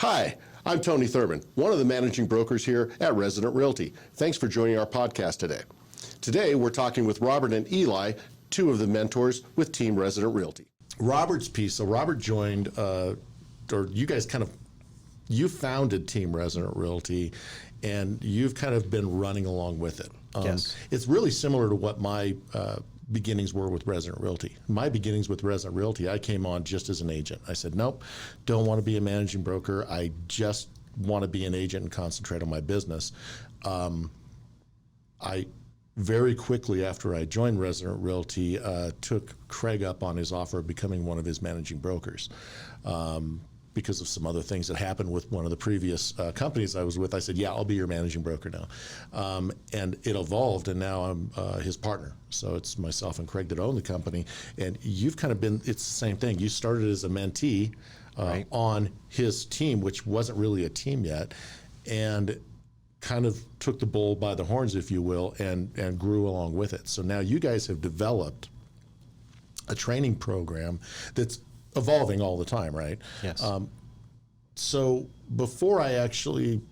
Hi, I'm Tony Thurman, one of the managing brokers here at Resident Realty. Thanks for joining our podcast today. Today, we're talking with Robert and Eli, two of the mentors with Team Resident Realty. Robert's piece, so Robert joined, or you guys you founded Team Resident Realty, and you've kind of been running along with it. Yes. It's really similar to what my beginnings were with Resident Realty. My beginnings with Resident Realty, I came on just as an agent. I said, nope, don't want to be a managing broker. I just want to be an agent and concentrate on my business. I very quickly after I joined Resident Realty, took Craig up on his offer of becoming one of his managing brokers. Because of some other things that happened with one of the previous companies I was with, I said, yeah, I'll be your managing broker now. And it evolved, and now I'm his partner. So it's myself and Craig that own the company. And you've kind of been, it's the same thing. You started as a mentee Right. on his team, which wasn't really a team yet, and kind of took the bull by the horns, if you will, and grew along with it. So now you guys have developed a training program that's evolving all the time, right? Yes. So before I actually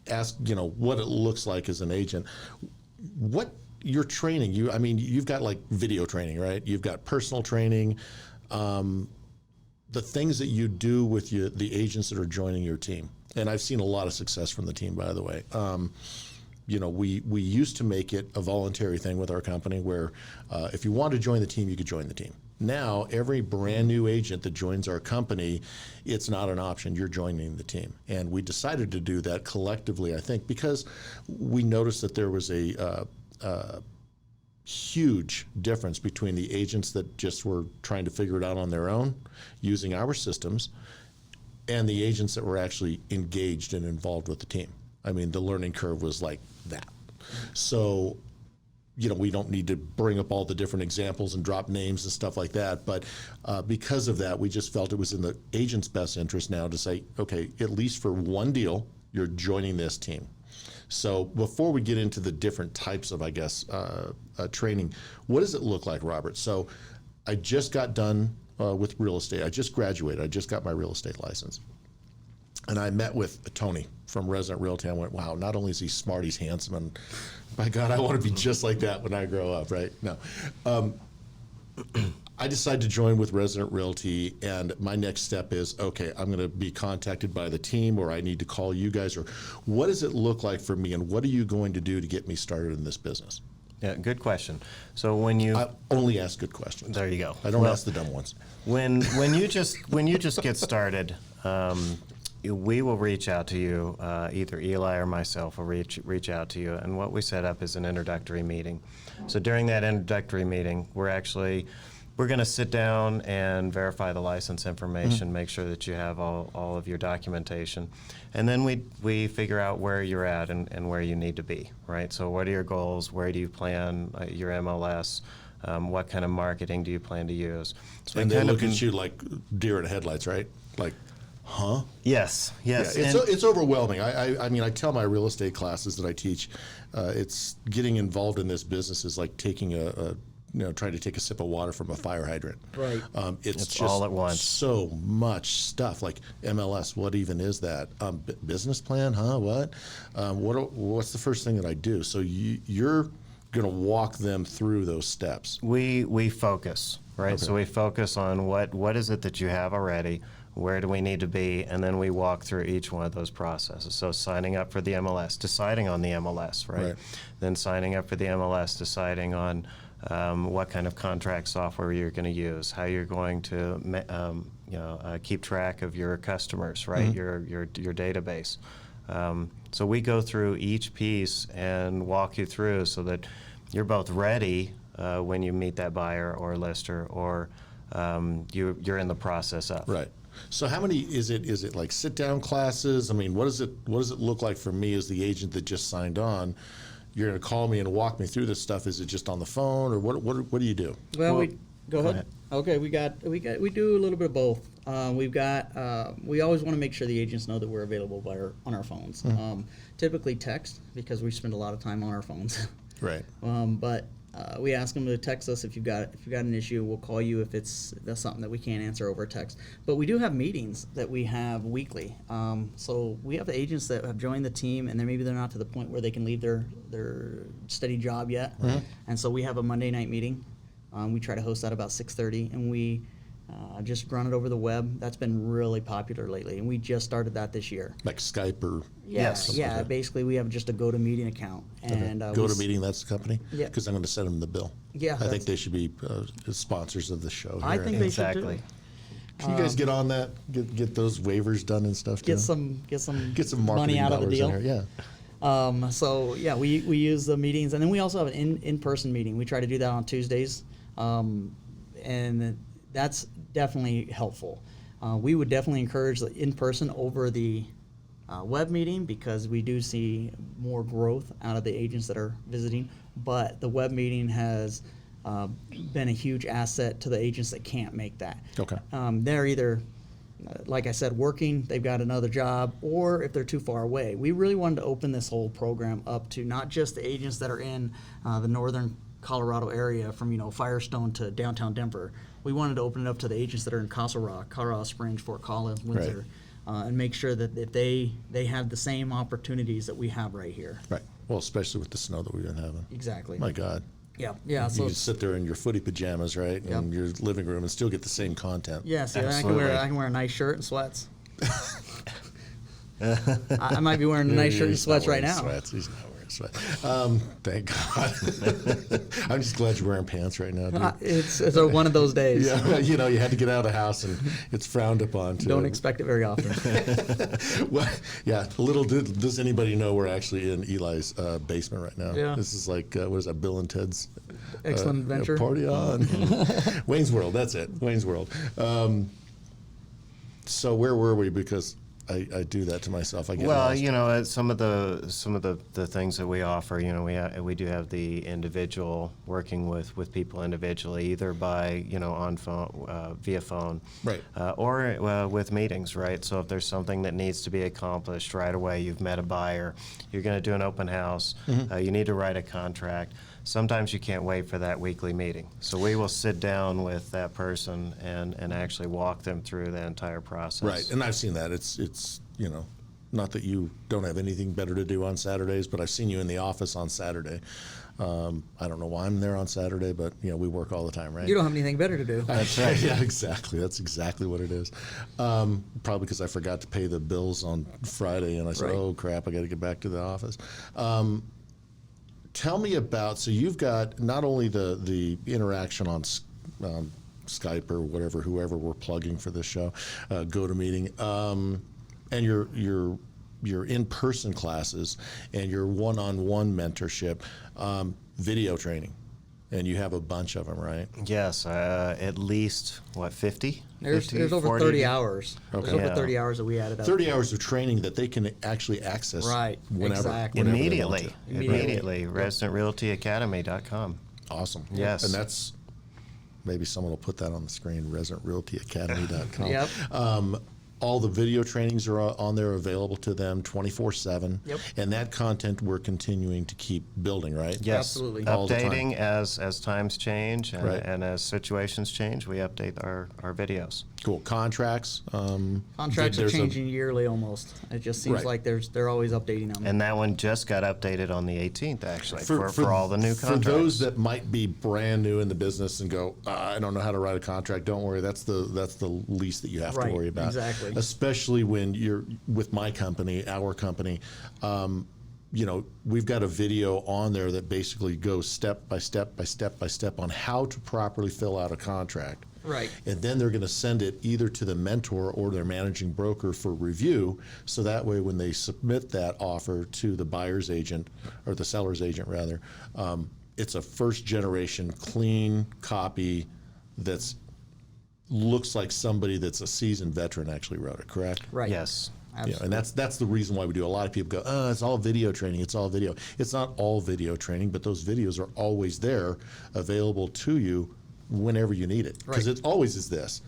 ask, what it looks like as an agent, what your training, you've got like video training, right? You've got personal training, the things that you do with the agents that are joining your team. And I've seen a lot of success from the team, by the way. We used to make it a voluntary thing with our company where if you want to join the team, you could join the team. Now, every brand new agent that joins our company, it's not an option. You're joining the team. And we decided to do that collectively, I think, because we noticed that there was a huge difference between the agents that just were trying to figure it out on their own using our systems and the agents that were actually engaged and involved with the team. I mean, the learning curve was like that. So, we don't need to bring up all the different examples and drop names and stuff like that. But because of that, we just felt it was in the agent's best interest now to say, okay, at least for one deal, you're joining this team. So before we get into the different types of, training, what does it look like, Robert? So I just got done with real estate. I just graduated. I just got my real estate license. And I met with Tony from Resident Realty. I went, wow, not only is he smart, he's handsome. And by God, I want to be just like that when I grow up, right? No. I decided to join with Resident Realty, and my next step is, okay, I'm going to be contacted by the team, or I need to call you guys, or what does it look like for me, and what are you going to do to get me started in this business? Yeah, good question. So when you I only ask good questions. there you go. I don't ask the dumb ones. When you just get started, we will reach out to you. Either Eli or myself will reach out to you, and what we set up is an introductory meeting. So during that introductory meeting, we're going to sit down and verify the license information, make sure that you have all of your documentation, and then we figure out where you're at and where you need to be, right? So what are your goals? Where do you plan your MLS? What kind of marketing do you plan to use? So And they look at you like deer in headlights, right? Like, huh? Yes. Yeah, it's overwhelming. I tell my real estate classes that I teach, it's getting involved in this business is like taking trying to take a sip of water from a fire hydrant. Right. It's just all at once. So much stuff. Like MLS, what even is that? Business plan, huh? What? What's the first thing that I do? So you're going to walk them through those steps. We focus, right? Okay. So we focus on what is it that you have already, where do we need to be, and then we walk through each one of those processes. So signing up for the MLS, deciding on the MLS, right? Then signing up for the MLS, deciding on what kind of contract software you're going to use, how you're going to keep track of your customers, right? Your database. So we go through each piece and walk you through so that you're both ready when you meet that buyer or lister, or you're in the process of. Right. So how many is it? Is it like sit down classes? I mean, what does it look like for me as the agent that just signed on? You're going to call me and walk me through this stuff. Is it just on the phone, or what do you do? Well, go ahead. ahead. Okay, we do a little bit of both. We always want to make sure the agents know that we're available on our phones. Typically text, because we spend a lot of time on our phones. Right. But We ask them to text us if you've got an issue. We'll call you if that's something that we can't answer over text. But we do have meetings that we have weekly. So we have agents that have joined the team, and maybe they're not to the point where they can leave their steady job yet. And so we have a Monday night meeting. We try to host that about 6:30, and we just run it over the web. That's been really popular lately, and we just started that this year. Like Skype or Something like that. Basically, we have just a GoToMeeting account, and GoToMeeting. That's the company. Yeah. Because I'm going to send them the bill. Yeah, I think they should be sponsors of the show. Here. I think they should Exactly. too. Can you guys get on that? Get those waivers done and stuff. Get too? some marketing money out of the dollars deal. in here. Yeah. So yeah, we use the meetings, and then we also have an in-person meeting. We try to do that on Tuesdays, and that's definitely helpful. We would definitely encourage the in-person over the web meeting, because we do see more growth out of the agents that are visiting. But the web meeting has been a huge asset to the agents that can't make that. Okay. They're either, like I said, working, they've got another job, or if they're too far away. We really wanted to open this whole program up to not just the agents that are in the northern Colorado area, from Firestone to downtown Denver. We wanted to open it up to the agents that are in Castle Rock, Colorado Springs, Fort Collins, Windsor, and make sure that if they have the same opportunities that we have right here. Right. Well, especially with the snow that we've been having. Exactly. My God. Yeah. You So can sit there in your footy pajamas, right, in your living room, and still get the same content. yeah. See, Absolutely. I can wear a nice shirt and sweats. I might be wearing a nice shirt and He's not sweats right wearing now. sweats. He's not wearing sweats. Thank God. I'm just glad you're wearing pants right now, dude. It's one of those days. Yeah, you had to get out of the house, and it's frowned upon. Don't expect it very often. Well, yeah. Little does anybody know we're actually in Eli's basement right now. Yeah. This is like what is that? Bill and Ted's Excellent Adventure. Party on. Wayne's World. That's it. Wayne's World. So where were we? Because I do that to myself. I get Well, lost. some of the things that we offer, we do have the individual working with people individually, either by on phone, via phone, Right. or with meetings, right? So if there's something that needs to be accomplished right away, you've met a buyer, you're going to do an open house, you need to write a contract. Sometimes you can't wait for that weekly meeting. So we will sit down with that person and actually walk them through the entire process. Right, and I've seen that. It's not that you don't have anything better to do on Saturdays, but I've seen you in the office on Saturday. I don't know why I'm there on Saturday, but we work all the time, right? You don't have anything better to do. That's right. Yeah, exactly. That's exactly what it is. Probably because I forgot to pay the bills on Friday, and I said, Right. "Oh crap, I got to get back to the office." Tell me about. So you've got not only the interaction on Skype or whatever, whoever we're plugging for this show, GoToMeeting, and your in-person classes and your one-on-one mentorship, video training, and you have a bunch of them, right? Yes, at least 50? There's 50, over 40? 30 hours. Okay. There's over Yeah. 30 hours that we added up. 30 hours of training that they can actually access Right, whenever. exactly. whenever they want Immediately. to. Immediately. ResidentRealtyAcademy.com. Awesome. Yes. And that's, maybe someone will put that on the screen, ResidentRealtyAcademy.com. Yep. All the video trainings are on there, available to them 24/7. Yep. And that content we're continuing to keep building, right? Yes. Absolutely. All the time. Updating as times change and, Right. and as situations change, we update our videos. Cool. Contracts. Contracts are there's a- changing yearly almost. It just seems Right. like they're always updating them. And that one just got updated on the 18th, actually, for all the new contracts. For those that might be brand new in the business and go, I don't know how to write a contract. Don't worry, that's the least that you have Right, to worry about. exactly. Especially when you're with my company, our company. We've got a video on there that basically goes step by step by step by step on how to properly fill out a contract. Right. And then they're going to send it either to the mentor or their managing broker for review. So that way, when they submit that offer to the buyer's agent or the seller's agent, rather, it's a first generation clean copy that's looks like somebody that's a seasoned veteran actually wrote it. Correct? Right. Yes. Absolutely. And that's the reason why we do. A lot of people go, oh, it's all video training. It's all video. It's not all video training, but those videos are always there, available to you whenever you need it. Because Right. it always is this.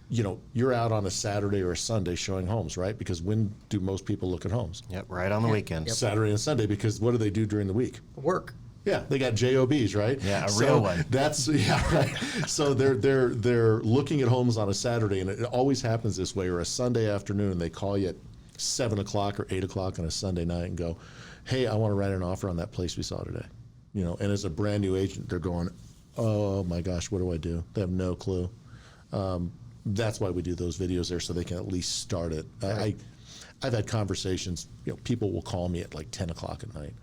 You're out on a Saturday or a Sunday showing homes, right? Because when do most people look at homes? Yep, right on the weekend. Yep. Saturday and Sunday, because what do they do during the week? Work. Yeah, they got JOBs, right? Yeah, a real one. That's right. So they're looking at homes on a Saturday, and it always happens this way, or a Sunday afternoon. They call you at 7 o'clock or 8 o'clock on a Sunday night and go, "Hey, I want to write an offer on that place we saw today." And as a brand new agent, they're going, "Oh my gosh, what do I do?" They have no clue. That's why we do those videos there, so they can at least start it. Right. I've had conversations. People will call me at like 10 o'clock at night.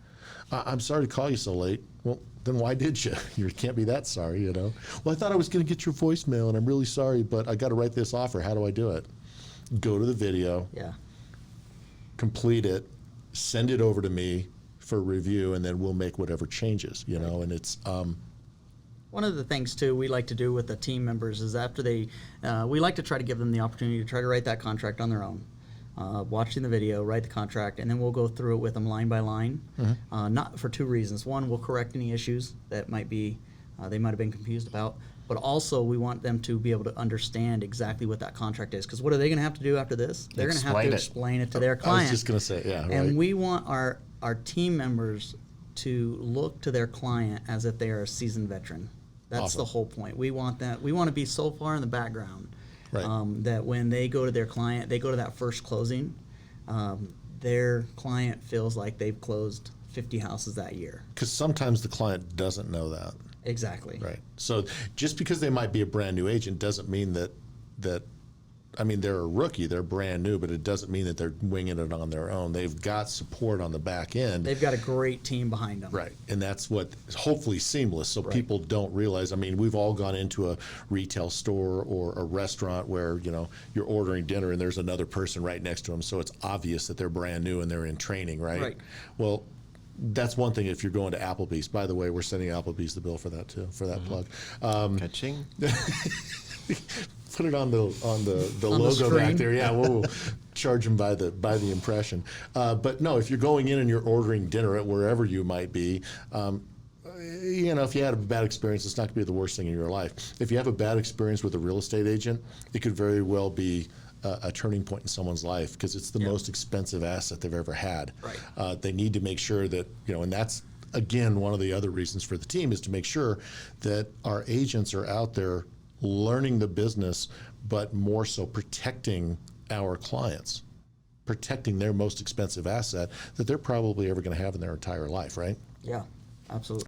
I'm sorry to call you so late. Well, then why did you? You can't be that sorry, Well, I thought I was going to get your voicemail, and I'm really sorry, but I got to write this offer. How do I do it? Go to the video, Yeah. complete it, send it over to me for review, and then we'll make whatever changes, And it's One of the things too we like to do with the team members is after we like to try to give them the opportunity to try to write that contract on their own. Watching the video, write the contract, and then we'll go through it with them line by line. Not for two reasons. One, we'll correct any issues that might be they might have been confused about, but also we want them to be able to understand exactly what that contract is. Because what are they going to have to do after this? They're going to have to explain it to their client. I was just going to say, yeah, right. And we want our team members to look to their client as if they are a seasoned veteran. That's Awesome. the whole point. We want that. We want to be so far in the background. Right. That when they go to their client, they go to that first closing, their client feels like they've closed 50 houses that year. Because sometimes the client doesn't know that. Exactly. Right. So just because they might be a brand new agent doesn't mean that they're a rookie, they're brand new, but it doesn't mean that they're winging it on their own. They've got support on the back end. They've got a great team behind them. Right. And that's what hopefully seamless, so people don't realize. We've all gone into a retail store or a restaurant where, you're ordering dinner and there's another person right next to them, so it's obvious that they're brand new and they're in training, right? Right. Well, that's one thing if you're going to Applebee's. By the way, we're sending Applebee's the bill for that too, for that plug. Ka-ching. Put it on the the logo back screen. there. Yeah, we'll charge them by the impression. But no, if you're going in and you're ordering dinner at wherever you might be, if you had a bad experience, it's not going to be the worst thing in your life. If you have a bad experience with a real estate agent, it could very well be a turning point in someone's life because it's the most expensive asset they've ever had. Right. They need to make sure that, and that's, again, one of the other reasons for the team is to make sure that our agents are out there learning the business, but more so protecting our clients, protecting their most expensive asset that they're probably ever going to have in their entire life, right? Yeah, absolutely.